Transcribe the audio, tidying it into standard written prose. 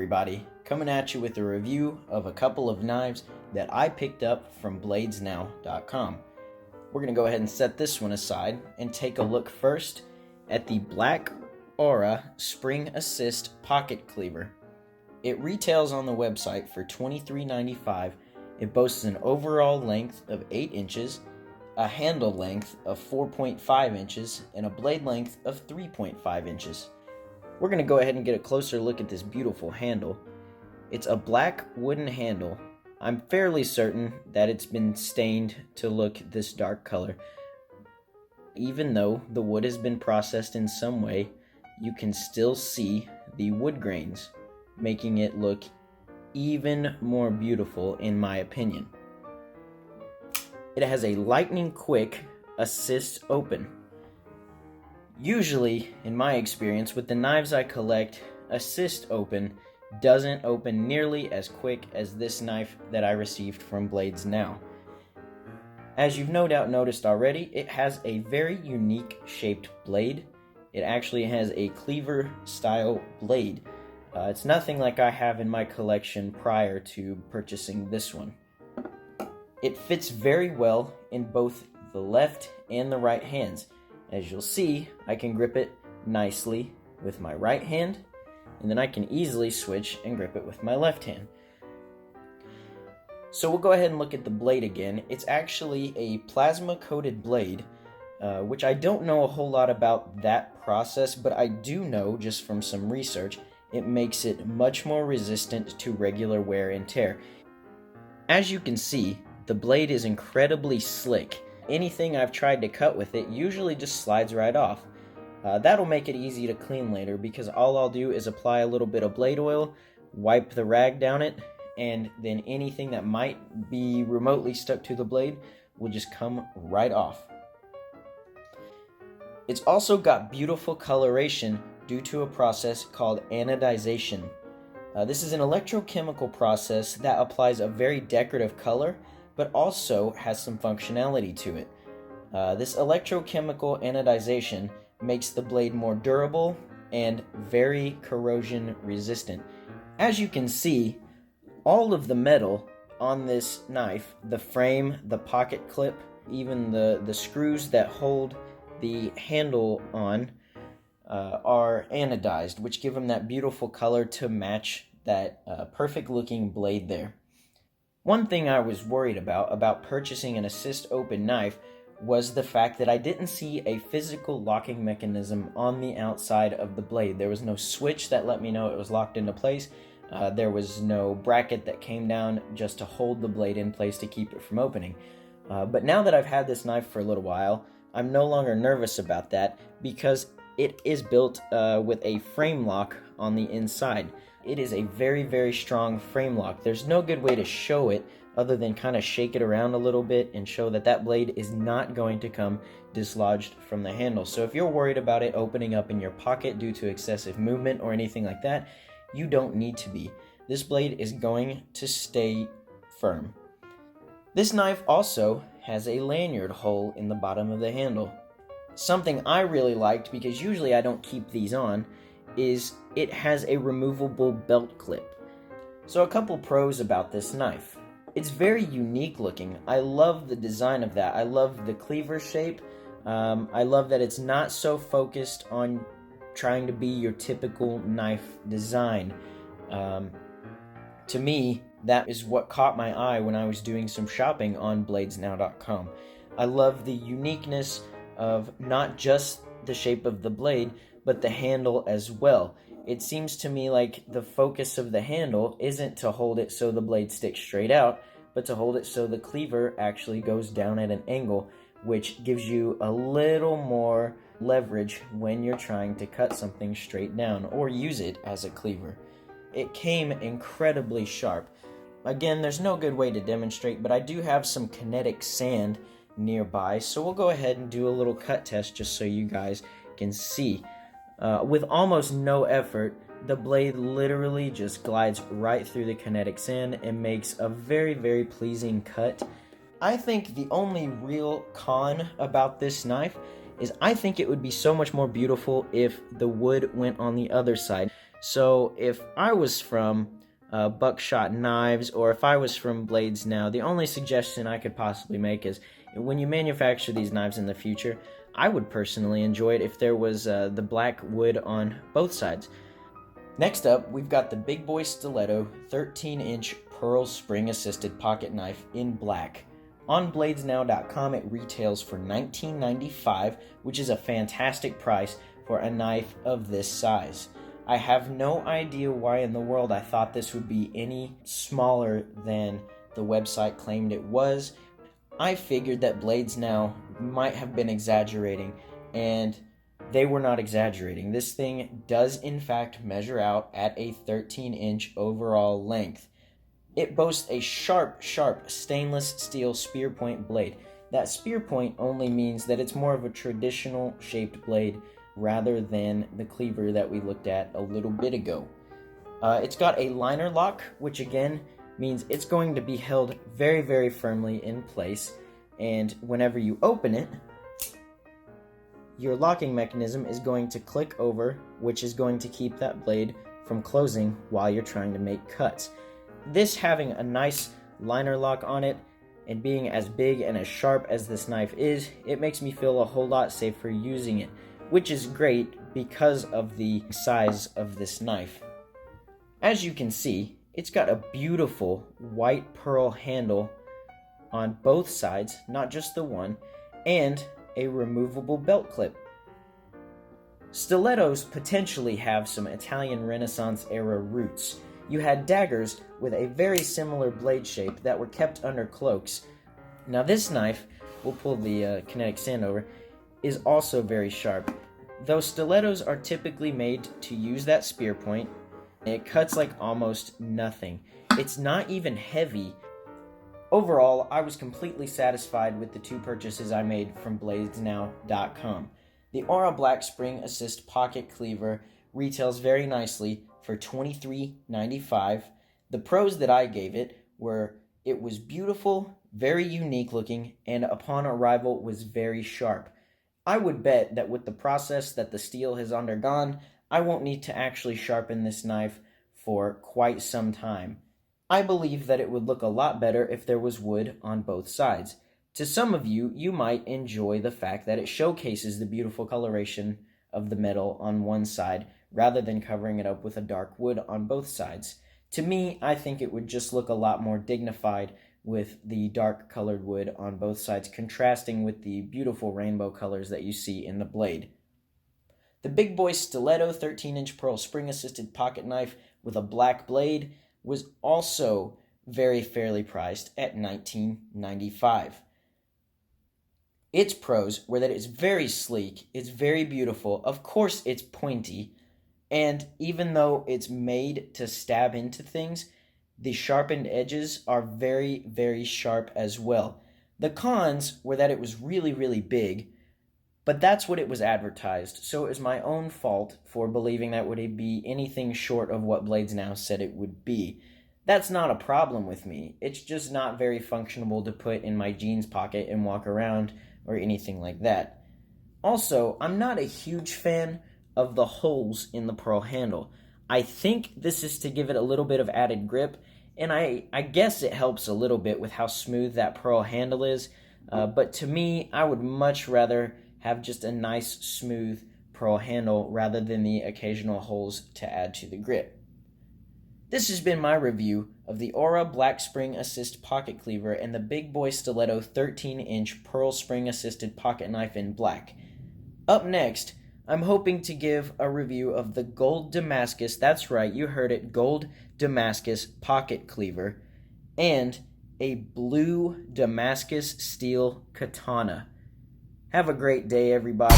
everybody, coming at you with a review of a couple of knives that I picked up from bladesnow.com. We're going to go ahead and set this one aside and take a look first at the Black Aura Spring Assist Pocket Cleaver. It retails on the website for $23.95. It boasts an overall length of 8 inches, a handle length of 4.5 inches, and a blade length of 3.5 inches. We're going to go ahead and get a closer look at this beautiful handle. It's a black wooden handle. I'm fairly certain that it's been stained to look this dark color. Even though the wood has been processed in some way, you can still see the wood grains, making it look even more beautiful in my opinion. It has a lightning quick assist open. Usually, in my experience, with the knives I collect, assist open doesn't open nearly as quick as this knife that I received from Blades Now. As you've no doubt noticed already, it has a very unique shaped blade. It actually has a cleaver style blade. It's nothing like I have in my collection prior to purchasing this one. It fits very well in both the left and the right hands. As you'll see, I can grip it nicely with my right hand, and then I can easily switch and grip it with my left hand. So we'll go ahead and look at the blade again. It's actually a plasma coated blade, which I don't know a whole lot about that process, but I do know just from some research, it makes it much more resistant to regular wear and tear. As you can see, the blade is incredibly slick. Anything I've tried to cut with it usually just slides right off. That'll make it easy to clean later because all I'll do is apply a little bit of blade oil, wipe the rag down it, and then anything that might be remotely stuck to the blade will just come right off. It's also got beautiful coloration due to a process called anodization. This is an electrochemical process that applies a very decorative color but also has some functionality to it. This electrochemical anodization makes the blade more durable and very corrosion resistant. As you can see, all of the metal on this knife, the frame, the pocket clip, even the screws that hold the handle on are anodized, which give them that beautiful color to match that perfect looking blade there. One thing I was worried about purchasing an assist open knife was the fact that I didn't see a physical locking mechanism on the outside of the blade. There was no switch that let me know it was locked into place. There was no bracket that came down just to hold the blade in place to keep it from opening. But now that I've had this knife for a little while, I'm no longer nervous about that because it is built with a frame lock on the inside. It is a very, very strong frame lock. There's no good way to show it other than kind of shake it around a little bit and show that that blade is not going to come dislodged from the handle. So if you're worried about it opening up in your pocket due to excessive movement or anything like that, you don't need to be. This blade is going to stay firm. This knife also has a lanyard hole in the bottom of the handle. Something I really liked, because usually I don't keep these on, is it has a removable belt clip. So a couple pros about this knife. It's very unique looking. I love the design of that. I love the cleaver shape. I love that it's not so focused on trying to be your typical knife design. To me, that is what caught my eye when I was doing some shopping on bladesnow.com. I love the uniqueness of not just the shape of the blade, but the handle as well. It seems to me like the focus of the handle isn't to hold it so the blade sticks straight out, but to hold it so the cleaver actually goes down at an angle, which gives you a little more leverage when you're trying to cut something straight down or use it as a cleaver. It came incredibly sharp. Again, there's no good way to demonstrate, but I do have some kinetic sand nearby, so we'll go ahead and do a little cut test just so you guys can see. With almost no effort, the blade literally just glides right through the kinetic sand and makes a very, very pleasing cut. I think the only real con about this knife is I think it would be so much more beautiful if the wood went on the other side. So if I was from Buckshot Knives, or if I was from Blades Now, the only suggestion I could possibly make is when you manufacture these knives in the future, I would personally enjoy it if there was the black wood on both sides. Next up, we've got the Big Boy Stiletto 13-inch pearl spring-assisted pocket knife in black. On bladesnow.com, it retails for $19.95, which is a fantastic price for a knife of this size. I have no idea why in the world I thought this would be any smaller than the website claimed it was. I figured that Blades Now might have been exaggerating, and they were not exaggerating. This thing does in fact measure out at a 13-inch overall length. It boasts a sharp stainless steel spear point blade. That spear point only means that it's more of a traditional shaped blade rather than the cleaver that we looked at a little bit ago. It's got a liner lock, which again means it's going to be held very firmly in place, and whenever you open it, your locking mechanism is going to click over, which is going to keep that blade from closing while you're trying to make cuts. This having a nice liner lock on it and being as big and as sharp as this knife is, it makes me feel a whole lot safer using it, which is great because of the size of this knife. As you can see, it's got a beautiful white pearl handle on both sides, not just the one, and a removable belt clip. Stilettos potentially have some Italian Renaissance era roots. You had daggers with a very similar blade shape that were kept under cloaks. Now this knife, we'll pull the kinetic sand over, is also very sharp. Though stilettos are typically made to use that spear point, it cuts like almost nothing. It's not even heavy. Overall, I was completely satisfied with the two purchases I made from bladesnow.com. The Aura Black Spring Assist Pocket Cleaver retails very nicely for $23.95. The pros that I gave it were it was beautiful, very unique looking, and upon arrival was very sharp. I would bet that with the process that the steel has undergone, I won't need to actually sharpen this knife for quite some time. I believe that it would look a lot better if there was wood on both sides. To some of you, you might enjoy the fact that it showcases the beautiful coloration of the metal on one side rather than covering it up with a dark wood on both sides. To me, I think it would just look a lot more dignified with the dark colored wood on both sides contrasting with the beautiful rainbow colors that you see in the blade. The Big Boy Stiletto 13-inch pearl spring-assisted pocket knife with a black blade was also very fairly priced at $19.95. Its pros were that it's very sleek, it's very beautiful, of course it's pointy, and even though it's made to stab into things, the sharpened edges are very sharp as well. The cons were that it was really big, but that's what it was advertised, so it was my own fault for believing that would be anything short of what Blades Now said it would be. That's not a problem with me. It's just not very functional to put in my jeans pocket and walk around or anything like that. Also, I'm not a huge fan of the holes in the pearl handle. I think this is to give it a little bit of added grip, and I guess it helps a little bit with how smooth that pearl handle is, but to me, I would much rather have just a nice smooth pearl handle rather than the occasional holes to add to the grip. This has been my review of the Aura Black Spring Assist Pocket Cleaver and the Big Boy Stiletto 13-inch Pearl Spring Assisted Pocket Knife in black. Up next, I'm hoping to give a review of the Gold Damascus, that's right, you heard it, Gold Damascus Pocket Cleaver, and a Blue Damascus Steel Katana. Have a great day, everybody.